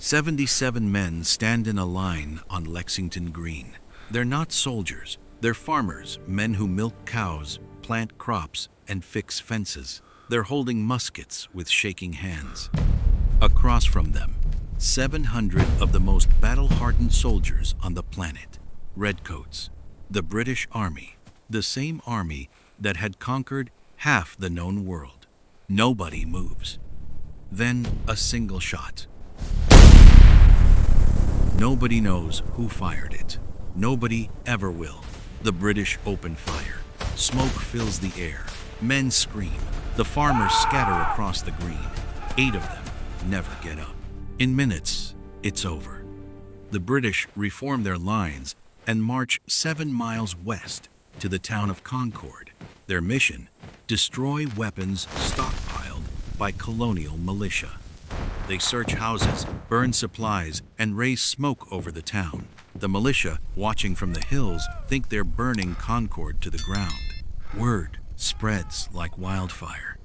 77 men stand in a line on Lexington Green. They're not soldiers, they're farmers, men who milk cows, plant crops, and fix fences. They're holding muskets with shaking hands. Across from them, 700 of the most battle-hardened soldiers on the planet. Redcoats, the British Army, the same army that had conquered half the known world. Nobody moves. Then a single shot. Nobody knows who fired it. Nobody ever will. The British open fire. Smoke fills the air. Men scream. The farmers scatter across the green. 8 of them never get up. In minutes, it's over. The British reform their lines and march 7 miles west to the town of Concord. Their mission: destroy weapons stockpiled by colonial militia. They search houses, burn supplies, and raise smoke over the town. The militia, watching from the hills, think they're burning Concord to the ground. Word spreads like wildfire.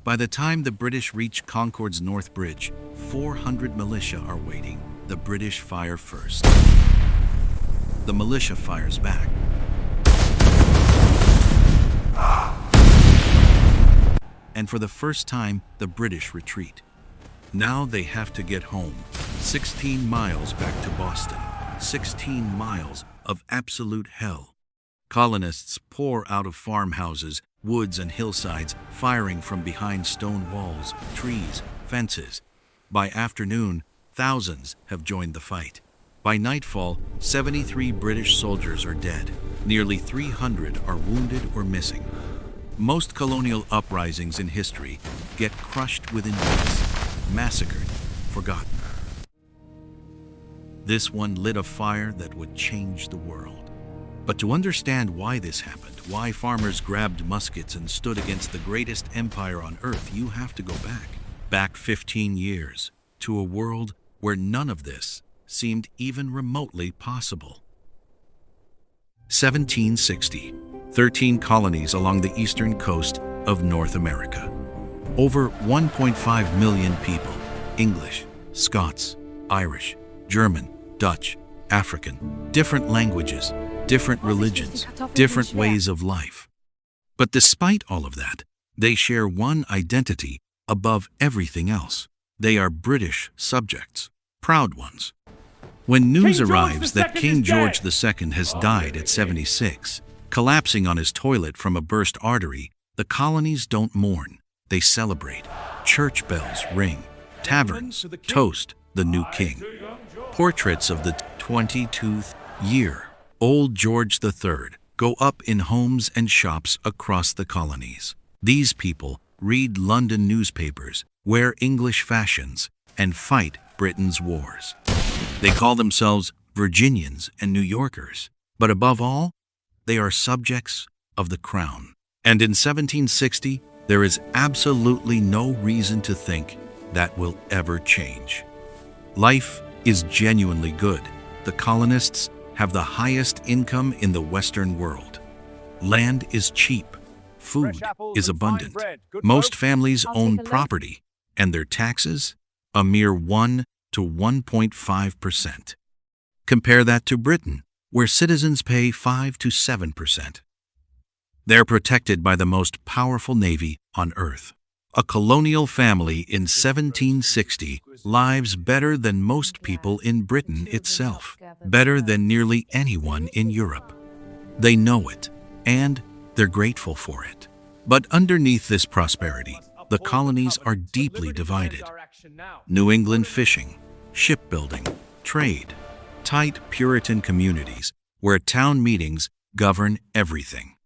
By the time the British reach Concord's North Bridge, 400 militia are waiting. The British fire first. The militia fires back. And for the first time, the British retreat. Now they have to get home. 16 miles back to Boston. 16 miles of absolute hell. Colonists pour out of farmhouses, woods, and hillsides, firing from behind stone walls, trees, fences. By afternoon, thousands have joined the fight. By nightfall, 73 British soldiers are dead. Nearly 300 are wounded or missing. Most colonial uprisings in history get crushed within weeks, massacred, forgotten. This one lit a fire that would change the world. But to understand why this happened, why farmers grabbed muskets and stood against the greatest empire on earth, you have to go back 15 years, to a world where none of this seemed even remotely possible. 1760. 13 colonies along the eastern coast of North America. Over 1.5 million people, English, Scots, Irish, German, Dutch, African, different languages, different religions, different ways of life. But despite all of that, they share one identity above everything else. They are British subjects, proud ones. When news arrives that King George II has died at 76, collapsing on his toilet from a burst artery, the colonies don't mourn, they celebrate. Church bells ring, taverns toast the new king. Portraits of the 22-year-old George III go up in homes and shops across the colonies. These people read London newspapers, wear English fashions, and fight Britain's wars. They call themselves Virginians and New Yorkers, but above all, they are subjects of the crown. And in 1760, there is absolutely no reason to think that will ever change. Life is genuinely good. The colonists have the highest income in the Western world. Land is cheap. Food is abundant. Most families own property, and their taxes, a mere 1 to 1.5%. Compare that to Britain, where citizens pay 5 to 7%. They're protected by the most powerful navy on earth. A colonial family in 1760 lives better than most people in Britain itself, better than nearly anyone in Europe. They know it, and they're grateful for it. But underneath this prosperity, the colonies are deeply divided. New England fishing, shipbuilding, trade, tight Puritan communities where town meetings govern everything.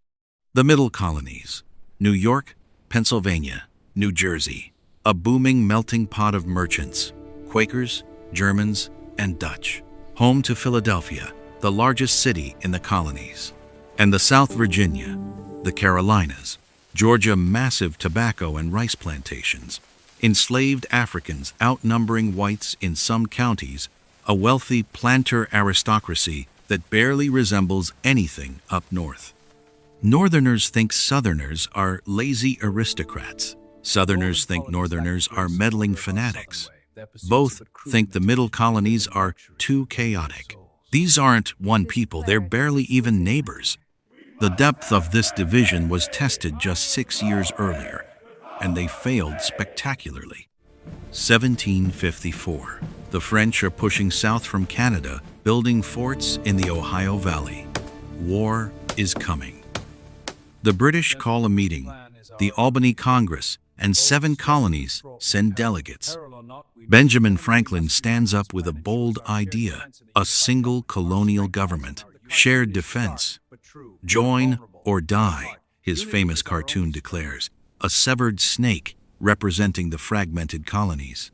The middle colonies, New York, Pennsylvania, New Jersey, a booming melting pot of merchants, Quakers, Germans, and Dutch, home to Philadelphia, the largest city in the colonies. And the South Virginia, the Carolinas, Georgia, massive tobacco and rice plantations, enslaved Africans outnumbering whites in some counties, a wealthy planter aristocracy that barely resembles anything up north. Northerners think Southerners are lazy aristocrats. Southerners think Northerners are meddling fanatics. Both think the middle colonies are too chaotic. These aren't one people, they're barely even neighbors. The depth of this division was tested just 6 years earlier, and they failed spectacularly. 1754. The French are pushing south from Canada, building forts in the Ohio Valley. War is coming. The British call a meeting. The Albany Congress and 7 colonies send delegates. Benjamin Franklin stands up with a bold idea: a single colonial government, shared defense. Join or die, his famous cartoon declares, a severed snake representing the fragmented colonies.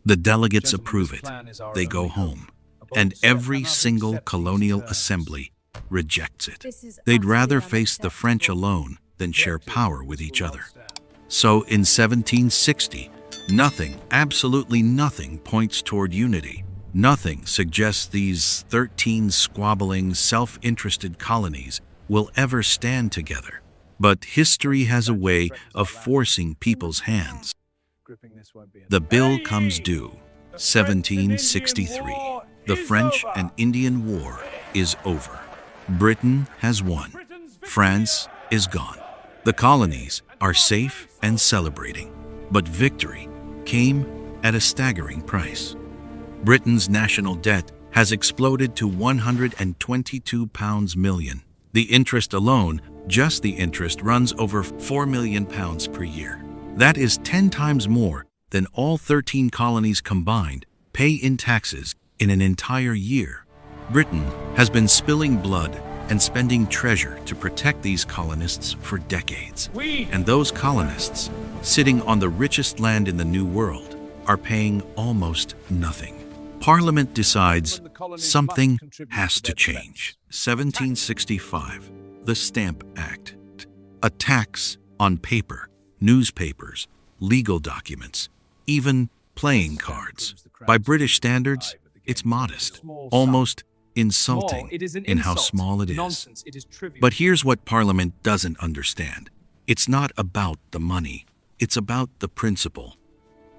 The delegates approve it. They go home, and every single colonial assembly rejects it. They'd rather face the French alone than share power with each other. So in 1760, nothing, absolutely nothing, points toward unity. Nothing suggests these 13 squabbling, self-interested colonies will ever stand together. But history has a way of forcing people's hands. The bill comes due, 1763. The French and Indian War is over. Britain has won. France is gone. The colonies are safe and celebrating. But victory came at a staggering price. Britain's national debt has exploded to £122 million. The interest alone, just the interest, runs over £4 million per year. That is 10 times more than all 13 colonies combined pay in taxes in an entire year. Britain has been spilling blood and spending treasure to protect these colonists for decades. And those colonists, sitting on the richest land in the New World, are paying almost nothing. Parliament decides something has to change. 1765, the Stamp Act. A tax on paper, newspapers, legal documents, even playing cards. By British standards, it's modest, almost insulting in how small it is. But here's what Parliament doesn't understand. It's not about the money, it's about the principle.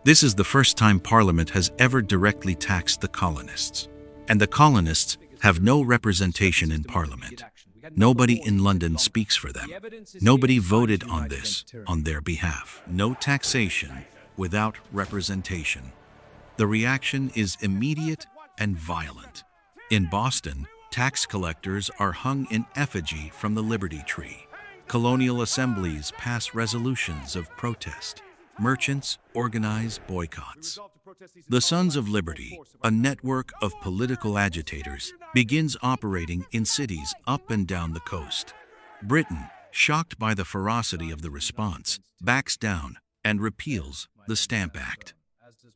This is the first time Parliament has ever directly taxed the colonists. And the colonists have no representation in Parliament. Nobody in London speaks for them. Nobody voted on this on their behalf. No taxation without representation. The reaction is immediate and violent. In Boston, tax collectors are hung in effigy from the Liberty Tree. Colonial assemblies pass resolutions of protest. Merchants organize boycotts. The Sons of Liberty, a network of political agitators, begins operating in cities up and down the coast. Britain, shocked by the ferocity of the response, backs down and repeals the Stamp Act.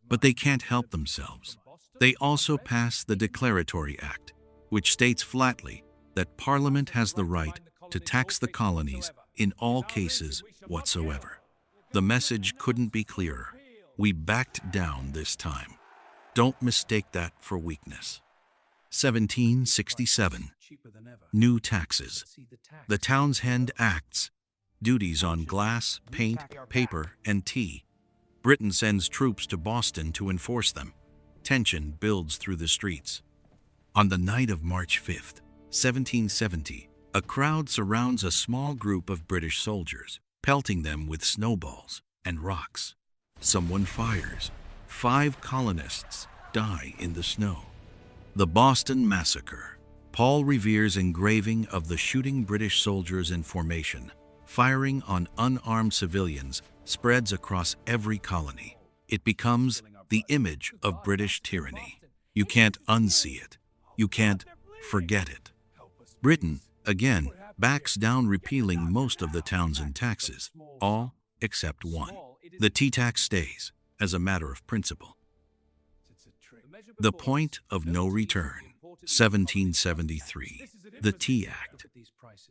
But they can't help themselves. They also pass the Declaratory Act, which states flatly that Parliament has the right to tax the colonies in all cases whatsoever. The message couldn't be clearer. We backed down this time. Don't mistake that for weakness. 1767. New taxes. The Townshend Acts. Duties on glass, paint, paper, and tea. Britain sends troops to Boston to enforce them. Tension builds through the streets. On the night of March 5th, 1770, a crowd surrounds a small group of British soldiers, pelting them with snowballs and rocks. Someone fires. 5 colonists die in the snow. The Boston Massacre. Paul Revere's engraving of the shooting British soldiers in formation, firing on unarmed civilians, spreads across every colony. It becomes the image of British tyranny. You can't unsee it. You can't forget it. Britain, again, backs down, repealing most of the Townshend taxes, all except one. The tea tax stays, as a matter of principle. The point of no return. 1773. The Tea Act.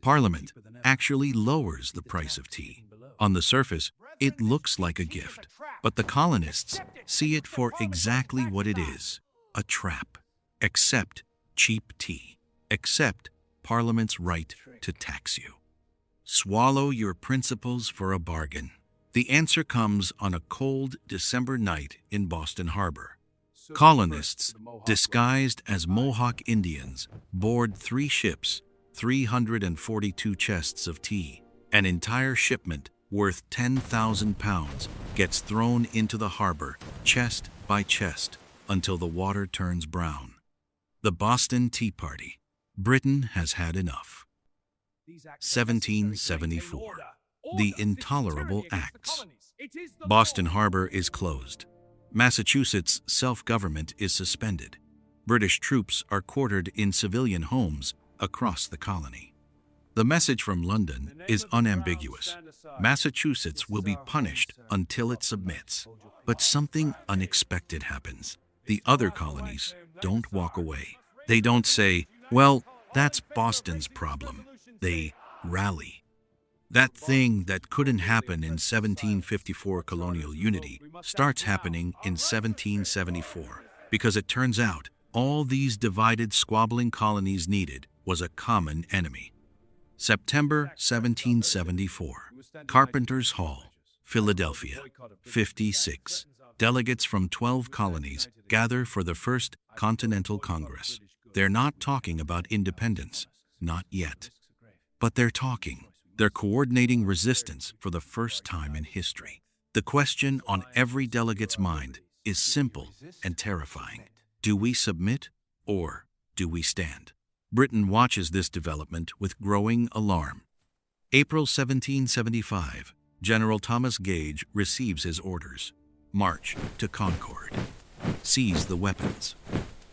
Parliament actually lowers the price of tea. On the surface, it looks like a gift, but the colonists see it for exactly what it is: a trap. Accept cheap tea. Accept Parliament's right to tax you. Swallow your principles for a bargain. The answer comes on a cold December night in Boston Harbor. Colonists, disguised as Mohawk Indians, board 3 ships, 342 chests of tea. An entire shipment worth 10,000 pounds gets thrown into the harbor, chest by chest, until the water turns brown. The Boston Tea Party. Britain has had enough. 1774. The Intolerable Acts. Boston Harbor is closed. Massachusetts self-government is suspended. British troops are quartered in civilian homes across the colony. The message from London is unambiguous. Massachusetts will be punished until it submits. But something unexpected happens. The other colonies don't walk away. They don't say, well, that's Boston's problem. They rally. That thing that couldn't happen in 1754 colonial unity starts happening in 1774, because it turns out all these divided, squabbling colonies needed was a common enemy. September 1774, Carpenter's Hall, Philadelphia, 56. Delegates from 12 colonies gather for the First Continental Congress. They're not talking about independence, not yet. But they're talking. They're coordinating resistance for the first time in history. The question on every delegate's mind is simple and terrifying. Do we submit or do we stand? Britain watches this development with growing alarm. April 1775, General Thomas Gage receives his orders. March to Concord. Seize the weapons.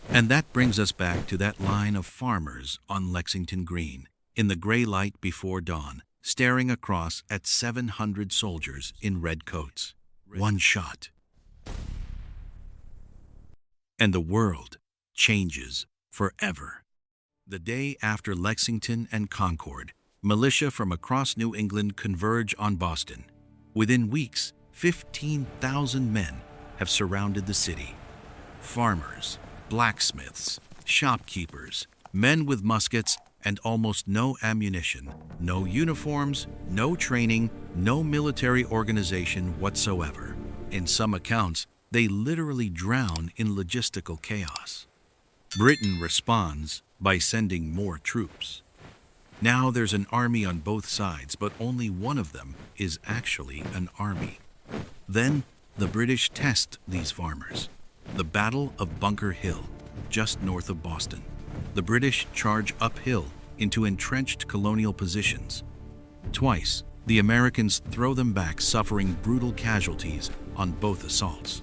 And that brings us back to that line of farmers on Lexington Green, in the gray light before dawn, staring across at 700 soldiers in red coats. One shot. And the world changes forever. The day after Lexington and Concord, militia from across New England converge on Boston. Within weeks, 15,000 men have surrounded the city. Farmers, blacksmiths, shopkeepers, men with muskets and almost no ammunition, no uniforms, no training, no military organization whatsoever. In some accounts, they literally drown in logistical chaos. Britain responds by sending more troops. Now there's an army on both sides, but only one of them is actually an army. Then the British test these farmers. The Battle of Bunker Hill, just north of Boston. The British charge uphill into entrenched colonial positions. Twice, the Americans throw them back, suffering brutal casualties on both assaults.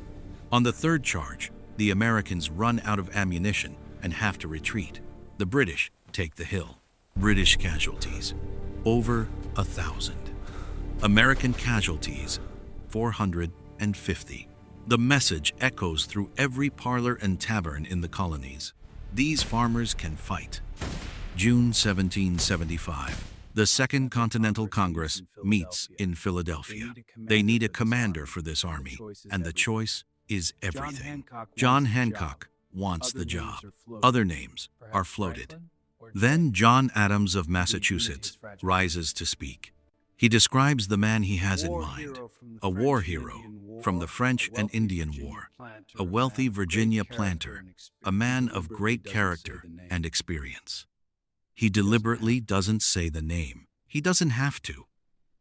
On the third charge, the Americans run out of ammunition and have to retreat. The British take the hill. British casualties, over 1,000. American casualties, 450. The message echoes through every parlor and tavern in the colonies. These farmers can fight. June 1775. The Second Continental Congress meets in Philadelphia. They need a commander for this army, and the choice is everything. John Hancock wants the job. Other names are floated. Then John Adams of Massachusetts rises to speak. He describes the man he has in mind, a war hero from the French and Indian War, a wealthy Virginia planter, a man of great character and experience. He deliberately doesn't say the name. He doesn't have to.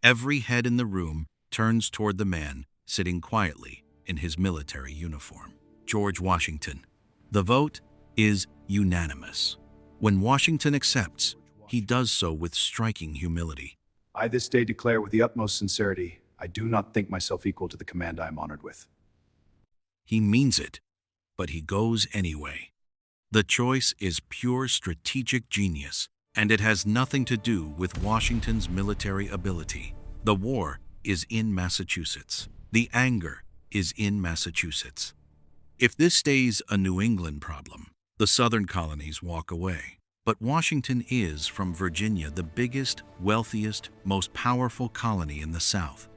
Every head in the room turns toward the man sitting quietly in his military uniform. George Washington. The vote is unanimous. When Washington accepts, he does so with striking humility. I this day declare with the utmost sincerity, I do not think myself equal to the command I am honored with. He means it, but he goes anyway. The choice is pure strategic genius, and it has nothing to do with Washington's military ability. The war is in Massachusetts. The anger is in Massachusetts. If this stays a New England problem, the southern colonies walk away. But Washington is, from Virginia, the biggest, wealthiest, most powerful colony in the South.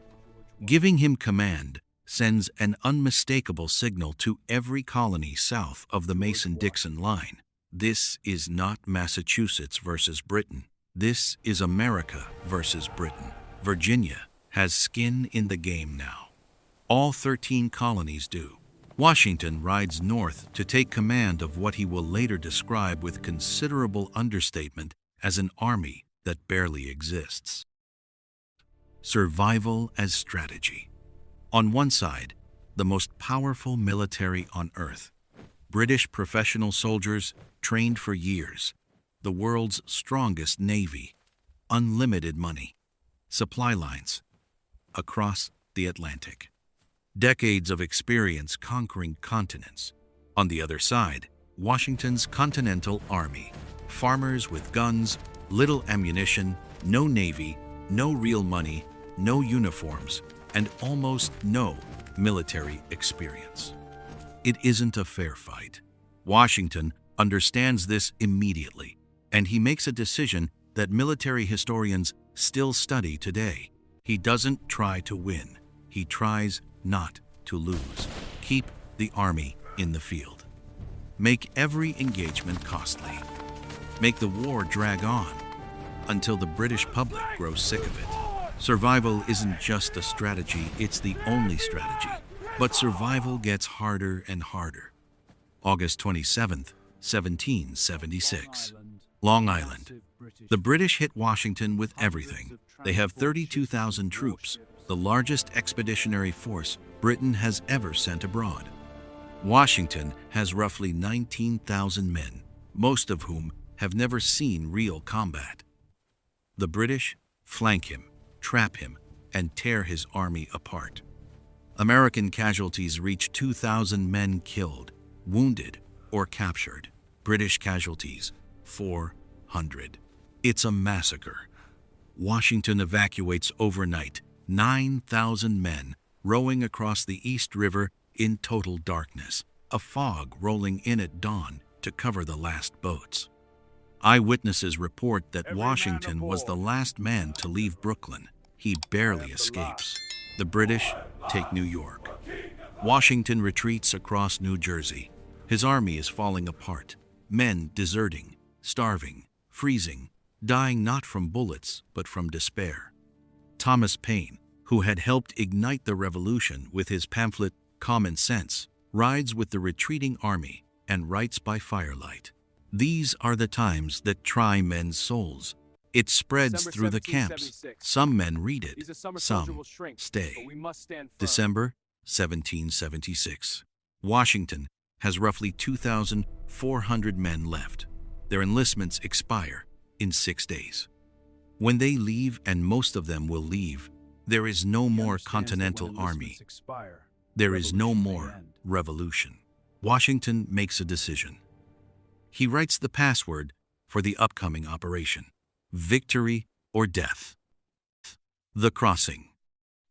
Giving him command sends an unmistakable signal to every colony south of the Mason-Dixon line. This is not Massachusetts versus Britain. This is America versus Britain. Virginia has skin in the game now. All 13 colonies do. Washington rides north to take command of what he will later describe with considerable understatement as an army that barely exists. Survival as strategy. On one side, the most powerful military on earth. British professional soldiers trained for years. The world's strongest navy. Unlimited money. Supply lines. Across the Atlantic. Decades of experience conquering continents. On the other side, Washington's Continental Army. Farmers with guns, little ammunition, no navy, no real money, no uniforms, and almost no military experience. It isn't a fair fight. Washington understands this immediately, and he makes a decision that military historians still study today. He doesn't try to win. He tries not to lose. Keep the army in the field. Make every engagement costly. Make the war drag on until the British public grows sick of it. Survival isn't just a strategy, it's the only strategy. But survival gets harder and harder. August 27th, 1776. Long Island. The British hit Washington with everything. They have 32,000 troops, the largest expeditionary force Britain has ever sent abroad. Washington has roughly 19,000 men, most of whom have never seen real combat. The British flank him, trap him, and tear his army apart. American casualties reach 2,000 men killed, wounded, or captured. British casualties, 400. It's a massacre. Washington evacuates overnight 9,000 men rowing across the East River in total darkness, a fog rolling in at dawn to cover the last boats. Eyewitnesses report that Washington was the last man to leave Brooklyn. He barely escapes. The British take New York. Washington retreats across New Jersey. His army is falling apart. Men deserting, starving, freezing, dying not from bullets but from despair. Thomas Paine, who had helped ignite the revolution with his pamphlet Common Sense, rides with the retreating army and writes by firelight. These are the times that try men's souls. It spreads through the camps. Some men read it, some stay. December 1776. Washington has roughly 2,400 men left. Their enlistments expire in 6 days. When they leave, and most of them will leave, there is no more Continental Army. There is no more revolution. Washington makes a decision. He writes the password for the upcoming operation: victory or death. The Crossing.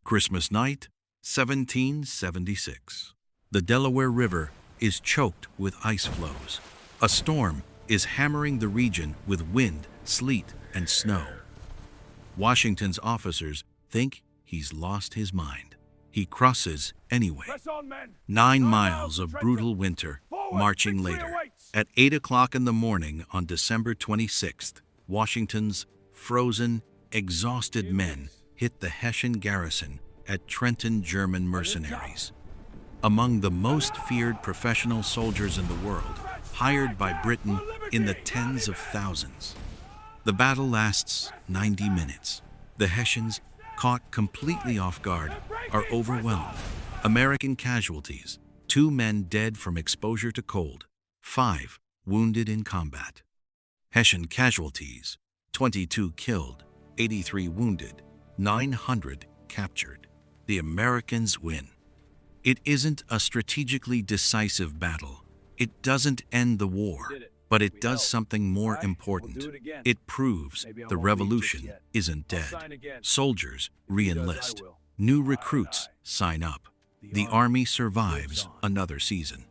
Christmas night, 1776. The Delaware River is choked with ice floes. A storm is hammering the region with wind, sleet, and snow. Washington's officers think he's lost his mind. He crosses anyway. 9 miles of brutal winter, marching later. At 8 o'clock in the morning on December 26th, Washington's frozen, exhausted men hit the Hessian garrison at Trenton. German mercenaries, among the most feared professional soldiers in the world, hired by Britain in the tens of thousands. The battle lasts 90 minutes. The Hessians, caught completely off guard, are overwhelmed. American casualties: 2 men dead from exposure to cold, 5 wounded in combat. Hessian casualties: 22 killed, 83 wounded, 900 captured. The Americans win. It isn't a strategically decisive battle. It doesn't end the war, but it does something more important. It proves the revolution isn't dead. Soldiers re-enlist. New recruits sign up. The army survives another season.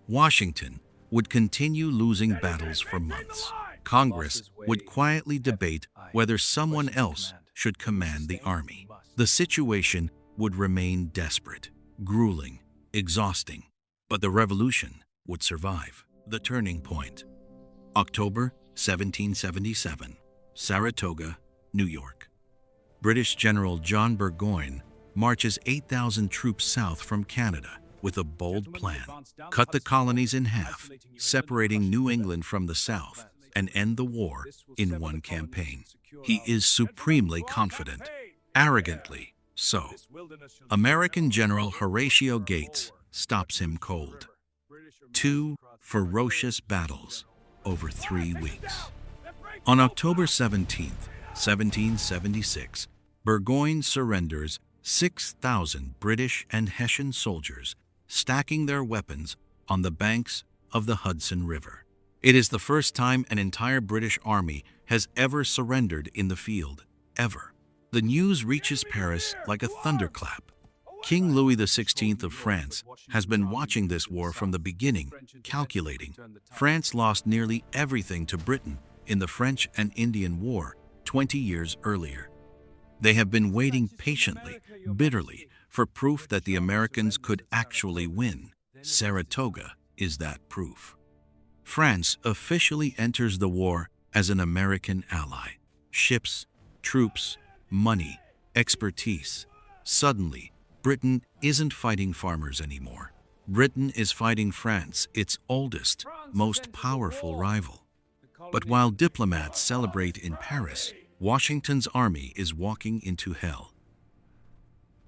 Washington would continue losing battles for months. Congress would quietly debate whether someone else should command the army. The situation would remain desperate, grueling, exhausting, but the revolution would survive. The turning point. October 1777, Saratoga, New York. British General John Burgoyne marches 8,000 troops south from Canada with a bold plan: cut the colonies in half, separating New England from the south, and end the war in one campaign. He is supremely confident, arrogantly so. American General Horatio Gates stops him cold. 2 ferocious battles over 3 weeks. On October 17, 1776, Burgoyne surrenders 6,000 British and Hessian soldiers, stacking their weapons on the banks of the Hudson River. It is the first time an entire British army has ever surrendered in the field, ever. The news reaches Paris like a thunderclap. King Louis XVI of France has been watching this war from the beginning, calculating. France lost nearly everything to Britain in the French and Indian War 20 years earlier. They have been waiting patiently, bitterly, for proof that the Americans could actually win. Saratoga is that proof. France officially enters the war as an American ally. Ships, troops, money, expertise. Suddenly, Britain isn't fighting farmers anymore. Britain is fighting France, its oldest, most powerful rival. But while diplomats celebrate in Paris, Washington's army is walking into hell.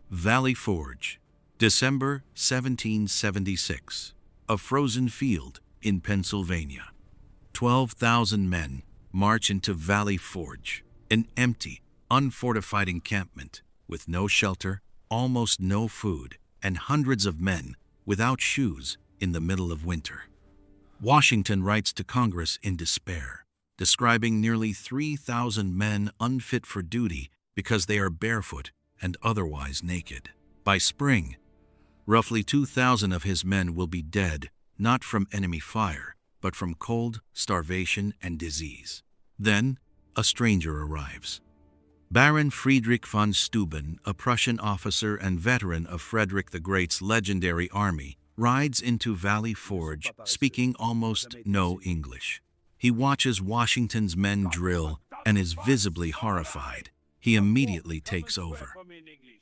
Valley Forge, December 1776. A frozen field in Pennsylvania. 12,000 men march into Valley Forge, an empty, unfortified encampment with no shelter, almost no food, and hundreds of men without shoes in the middle of winter. Washington writes to Congress in despair, describing nearly 3,000 men unfit for duty because they are barefoot and otherwise naked. By spring, roughly 2,000 of his men will be dead, not from enemy fire, but from cold, starvation, and disease. Then, a stranger arrives. Baron Friedrich von Steuben, a Prussian officer and veteran of Frederick the Great's legendary army, rides into Valley Forge speaking almost no English. He watches Washington's men drill and is visibly horrified. He immediately takes over.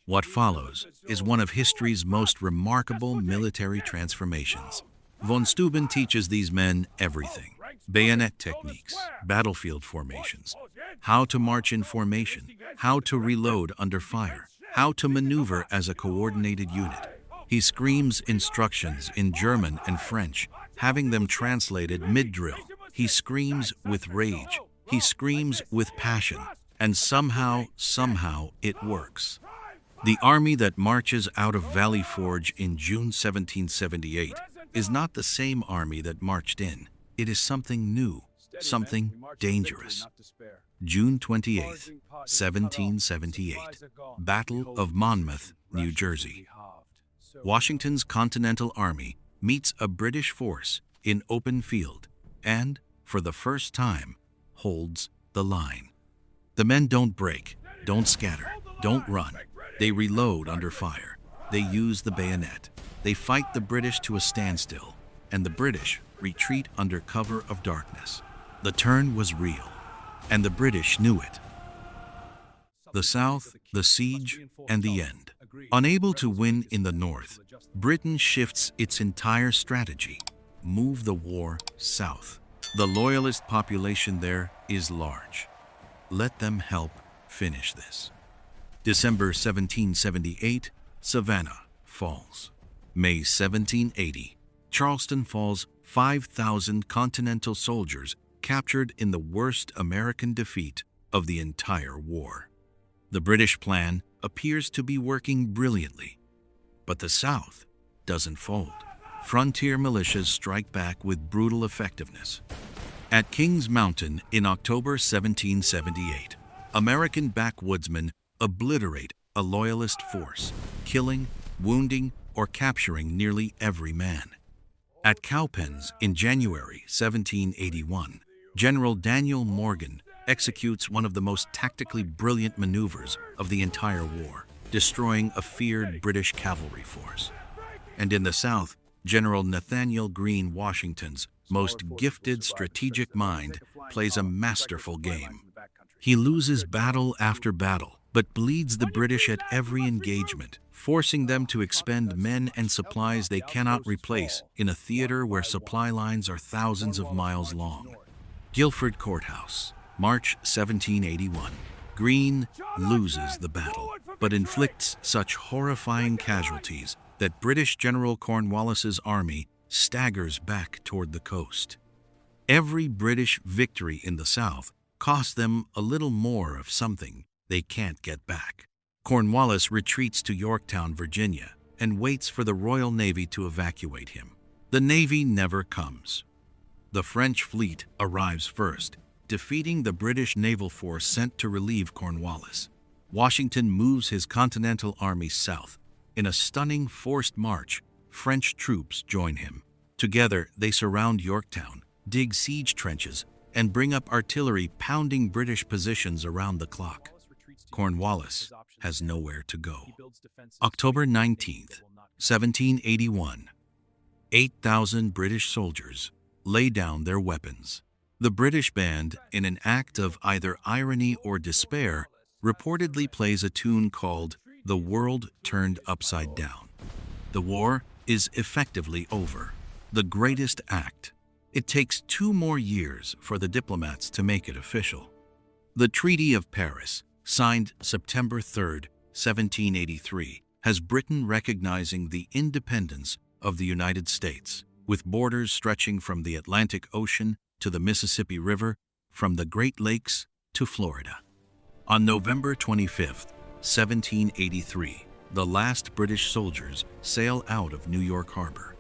What follows is one of history's most remarkable military transformations. Von Steuben teaches these men everything: bayonet techniques, battlefield formations, how to march in formation, how to reload under fire, how to maneuver as a coordinated unit. He screams instructions in German and French, having them translated mid-drill. He screams with rage. He screams with passion. And somehow it works. The army that marches out of Valley Forge in June 1778 is not the same army that marched in. It is something new, something dangerous. June 28, 1778, Battle of Monmouth, New Jersey. Washington's Continental Army meets a British force in open field and, for the first time, holds the line. The men don't break, don't scatter, don't run. They reload under fire. They use the bayonet. They fight the British to a standstill, and the British retreat under cover of darkness. The turn was real, and the British knew it. The South, the siege, and the end. Unable to win in the North, Britain shifts its entire strategy: move the war south. The Loyalist population there is large. Let them help finish this. December 1778, Savannah falls. May 1780, Charleston falls. 5,000 Continental soldiers captured in the worst American defeat of the entire war. The British plan appears to be working brilliantly, but the South doesn't fold. Frontier militias strike back with brutal effectiveness. At Kings Mountain in October 1778, American backwoodsmen obliterate a Loyalist force, killing, wounding, or capturing nearly every man. At Cowpens in January 1781, General Daniel Morgan executes one of the most tactically brilliant maneuvers of the entire war, destroying a feared British cavalry force. And in the South, General Nathaniel Greene, Washington's most gifted strategic mind, plays a masterful game. He loses battle after battle, but bleeds the British at every engagement, forcing them to expend men and supplies they cannot replace in a theater where supply lines are thousands of miles long. Guilford Courthouse, March 1781. Green loses the battle, but inflicts such horrifying casualties that British General Cornwallis's army staggers back toward the coast. Every British victory in the South cost them a little more of something they can't get back. Cornwallis retreats to Yorktown, Virginia, and waits for the Royal Navy to evacuate him. The Navy never comes. The French fleet arrives first, defeating the British naval force sent to relieve Cornwallis. Washington moves his Continental Army south. In a stunning forced march, French troops join him. Together, they surround Yorktown, dig siege trenches, and bring up artillery pounding British positions around the clock. Cornwallis has nowhere to go. October 19th, 1781. 8,000 British soldiers lay down their weapons. The British band, in an act of either irony or despair, reportedly plays a tune called "The World Turned Upside Down." The war is effectively over. The greatest act. It takes 2 more years for the diplomats to make it official. The Treaty of Paris, signed September 3, 1783, has Britain recognizing the independence of the United States, with borders stretching from the Atlantic Ocean to the Mississippi River, from the Great Lakes to Florida. On November 25, 1783, the last British soldiers sail out of New York Harbor.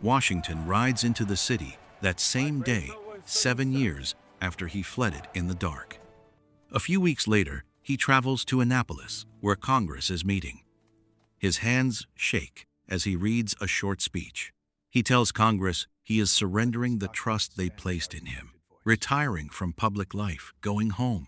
Washington rides into the city that same day, 7 years after he fled it in the dark. A few weeks later, he travels to Annapolis, where Congress is meeting. His hands shake as he reads a short speech. He tells Congress he is surrendering the trust they placed in him, retiring from public life, going home.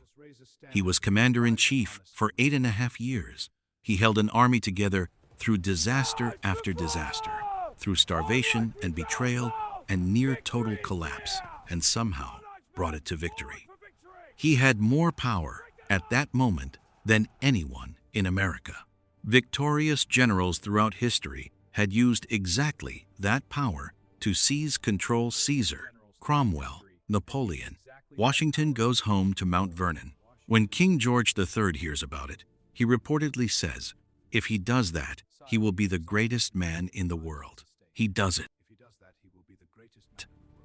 He was commander-in-chief for 8.5 years. He held an army together through disaster after disaster, through starvation and betrayal and near total collapse, and somehow brought it to victory. He had more power at that moment than anyone in America. Victorious generals throughout history had used exactly that power to seize control. Caesar, Cromwell, Napoleon. Washington goes home to Mount Vernon. When King George III hears about it, he reportedly says, if he does that, he will be the greatest man in the world. He does it.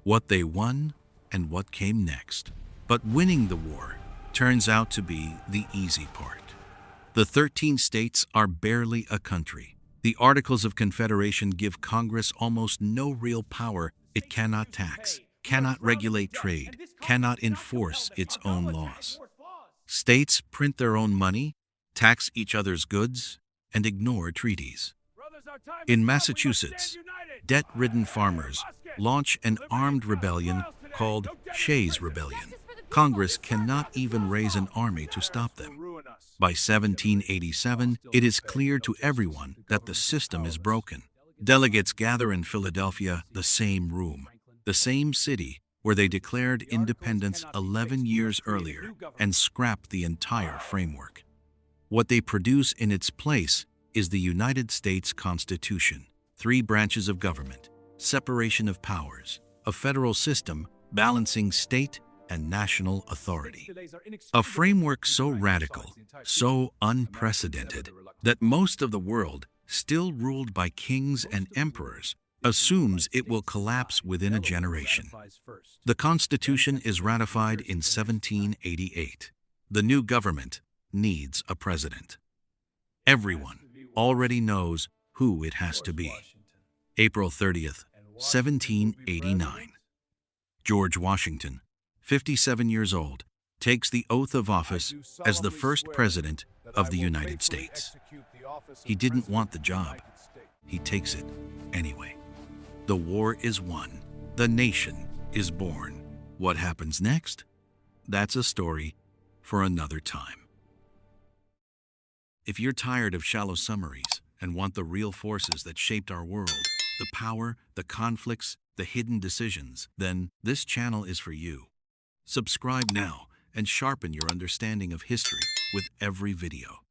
What they won and what came next. But winning the war turns out to be the easy part. The 13 states are barely a country. The Articles of Confederation give Congress almost no real power. It cannot tax, cannot regulate trade, cannot enforce its own laws. States print their own money, tax each other's goods, and ignore treaties. In Massachusetts, debt-ridden farmers launch an armed rebellion called Shays' Rebellion. Congress cannot even raise an army to stop them. By 1787, it is clear to everyone that the system is broken. Delegates gather in Philadelphia, the same room, the same city where they declared independence 11 years earlier, and scrap the entire framework. What they produce in its place is the United States Constitution, 3 branches of government, separation of powers, a federal system balancing state and national authority. A framework so radical, so unprecedented, that most of the world, still ruled by kings and emperors, assumes it will collapse within a generation. The Constitution is ratified in 1788. The new government needs a president. Everyone already knows who it has to be. April 30th, 1789. George Washington, 57 years old, takes the oath of office as the first president of the United States. He didn't want the job. He takes it anyway. The war is won. The nation is born. What happens next? That's a story for another time. If you're tired of shallow summaries and want the real forces that shaped our world, the power, the conflicts, the hidden decisions, then this channel is for you. Subscribe now and sharpen your understanding of history with every video.